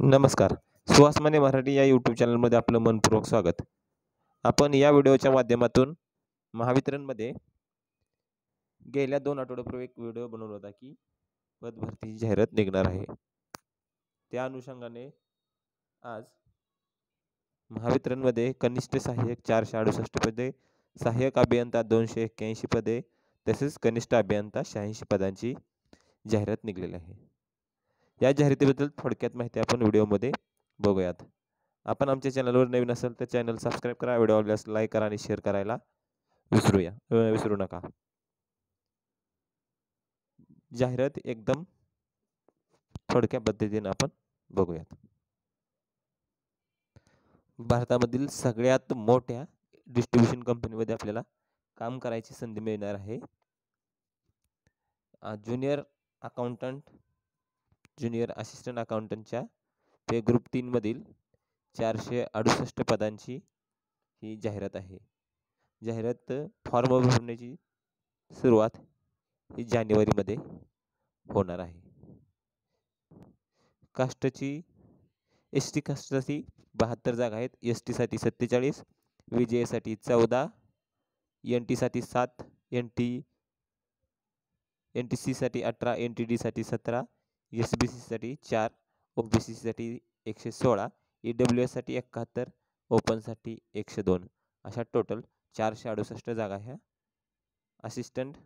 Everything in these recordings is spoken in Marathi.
नमस्कार. सुहास माने मराठी या यूट्यूब चॅनलमध्ये आपलं मनपूर्वक स्वागत. आपण या व्हिडिओच्या माध्यमातून महावितरणमध्ये गेल्या 2 आठवड्यापूर्वी एक व्हिडिओ बनवला होता की पदभरतीची जाहिरात निघणार आहे. त्या अनुषंगाने आज महावितरणमध्ये कनिष्ठ सहाय्यक 468 पदे, सहाय्यक अभियंता 281 पदे तसेच कनिष्ठ अभियंता 86 पदांची जाहिरात निघालेली आहे. या जाहिरातीबद्दल थोडक्यात माहिती आपण व्हिडिओमध्ये बघूयात. आपण आमच्या चॅनलवर नवीन असाल तर चॅनल सबस्क्राईब करा, व्हिडिओ आवडल्यास लाईक करा आणि शेअर करायला विसरू नका. जाहिरात एकदम थोडक्या पद्धतीने आपण बघूयात. भारतामधील सगळ्यात मोठ्या डिस्ट्रीब्युशन कंपनीमध्ये आपल्याला काम करायची संधी मिळणार आहे. ज्युनियर अकाउंटंट, ज्युनियर असिस्टंट अकाउंटंटच्या पे ग्रुप 3 मधील 468 पदांची ही जाहिरात आहे. जाहिरात फॉर्म भरण्याची सुरुवात ही जानेवारीमध्ये होणार आहे. कास्टची एसटी कास्टसाठी 72 जागा आहेत. एसटी साठी 47, विजय साठी 14, एनटी साठी 7, एनटीसी साठी 18, एनटीडी साठी 17, एसबीसी साठी 4, ओबीसी साठी 116, ईडब्ल्यूएस साठी 71, ओपन साठी 102 अशा टोटल 468 जागा ह्या असिस्टंट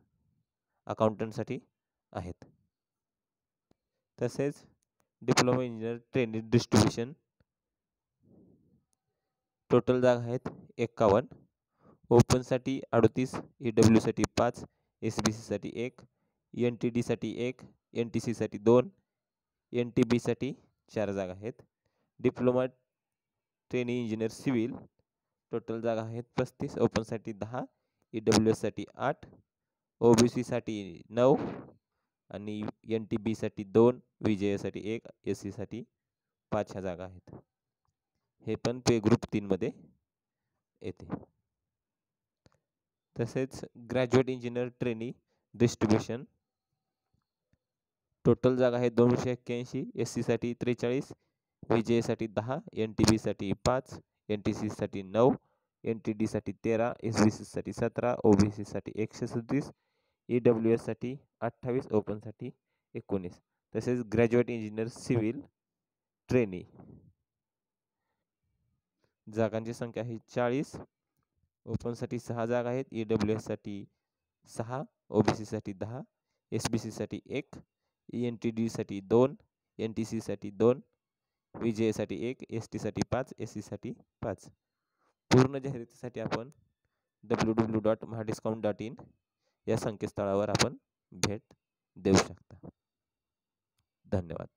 अकाउंटंटसाठी आहेत. तसेच diploma engineer training distribution total जागा आहेत 51, ओपन साठी 38, ईडब्ल्यू साठी 5, एसबीसी साठी 1, एनटीडी साठी 1, एनटीसी साठी 2, एनटीबी साठी 4 जागा आहेत. Diploma training engineer civil total जागा आहेत 35, ओपन साठी 10, ईडब्ल्यूएस साठी 8, ओबीसी साठी 9 आणि एनटीबी साठी 2, विजय साठी 1, एससी साठी 5 ह्या जागा आहेत. हे पण पे ग्रुप 3 मध्ये येते. तसेच graduate engineer trainee distribution total जागा आहे 281, एससी साठी 43, विजय साठी 10, एनटीबी साठी 5, एनटीसी साठी 9, एनटीडी साठी 13, एसबीसी साठी 17, ओबीसी साठी 137, ईडब्ल्यूएस साठी 28, ओपन साठी 19. तसेच ग्रॅज्युएट इंजिनियर सिव्हिल ट्रेनी जागांची संख्या आहे 40, ओपन साठी 6 जागा आहेत. ईडब्ल्यूएस साठी 6, ओबीसी साठी 10, एसबीसी साठी 1, एनटीडी साठी 2, एनटीसी साठी 2, विजय साठी 1, एसटी साठी 5, एससी साठी 5. पूर्ण जाहिरातीसाठी आपण www.mahadiscount.in या संकेतस्थळावर आपण भेट देऊ शकता. धन्यवाद.